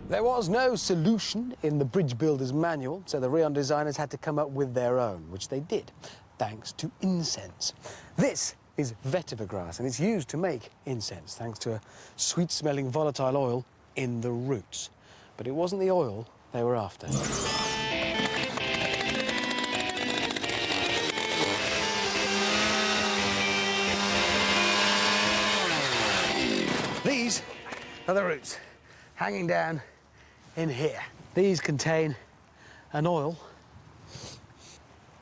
There was no solution in the bridge builder's manual, so the Rion designers had to come up with their own, which they did, thanks to incense. This is vetiver grass, and it's used to make incense, thanks to a sweet-smelling volatile oil in the roots. But it wasn't the oil they were after. These are the roots, hanging down in here. These contain an oil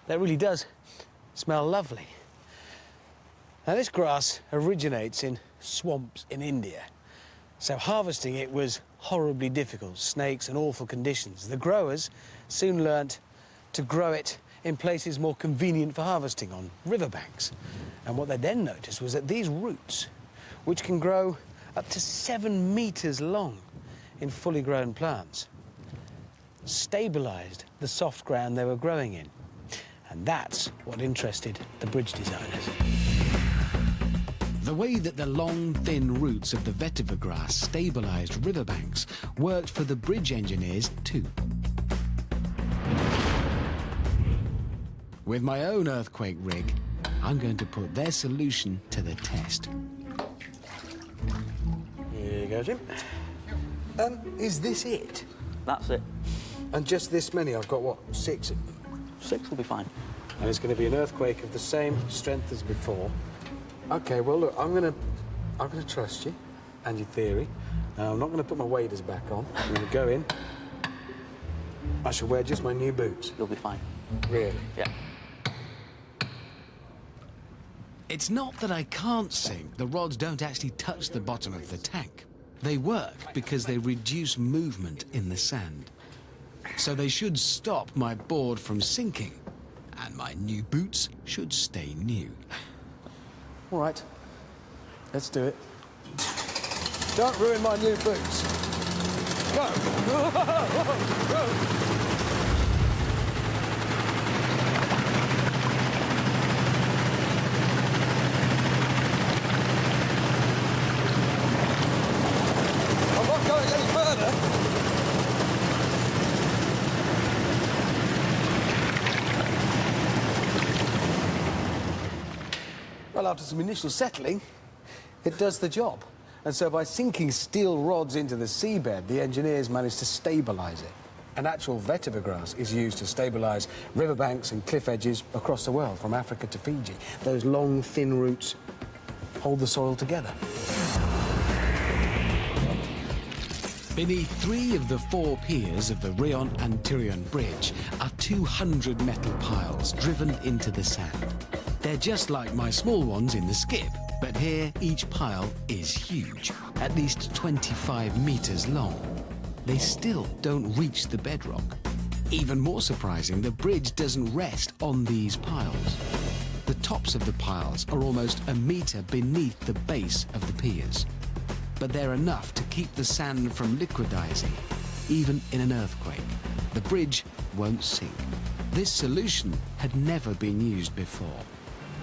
that really does smell lovely. Now, this grass originates in swamps in India, so harvesting it was horribly difficult, snakes and awful conditions. The growers soon learnt to grow it in places more convenient for harvesting, on riverbanks. And what they then noticed was that these roots, which can grow up to 7 meters long in fully grown plants, stabilised the soft ground they were growing in. And that's what interested the bridge designers. The way that the long, thin roots of the vetiver grass stabilised riverbanks worked for the bridge engineers too. With my own earthquake rig, I'm going to put their solution to the test. Here you go, Jim. Is this it? That's it. And just this many? I've got, what, 6 of them? 6 will be fine. And it's going to be an earthquake of the same strength as before. OK, well, look, I'm going to trust you and your theory. I'm not going to put my waders back on. I'm going to go in. I shall wear just my new boots. You'll be fine. Really? Yeah. It's not that I can't sink. The rods don't actually touch the bottom of the tank. They work because they reduce movement in the sand. So they should stop my board from sinking, and my new boots should stay new. All right, let's do it. Don't ruin my new boots. Go! Go! I'm not going any further. Well, after some initial settling, it does the job. And so by sinking steel rods into the seabed, the engineers managed to stabilise it. And actual vetiver grass is used to stabilise riverbanks and cliff edges across the world, from Africa to Fiji. Those long, thin roots hold the soil together. Beneath 3 of the 4 piers of the Rion and Tyrion Bridge are 200 metal piles driven into the sand. They're just like my small ones in the skip, but here each pile is huge, at least 25 meters long. They still don't reach the bedrock. Even more surprising, the bridge doesn't rest on these piles. The tops of the piles are almost a meter beneath the base of the piers. But they're enough to keep the sand from liquidizing, even in an earthquake. The bridge won't sink. This solution had never been used before.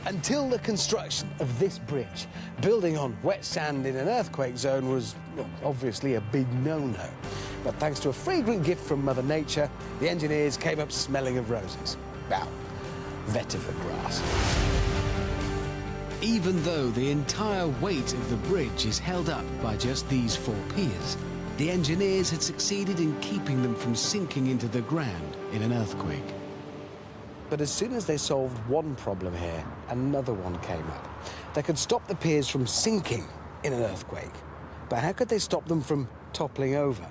Until the construction of this bridge, building on wet sand in an earthquake zone was, well, obviously a big no-no. But thanks to a fragrant gift from Mother Nature, the engineers came up smelling of roses. Well, vetiver grass. Even though the entire weight of the bridge is held up by just these 4 piers, the engineers had succeeded in keeping them from sinking into the ground in an earthquake. But as soon as they solved one problem here, another one came up. They could stop the piers from sinking in an earthquake. But how could they stop them from toppling over?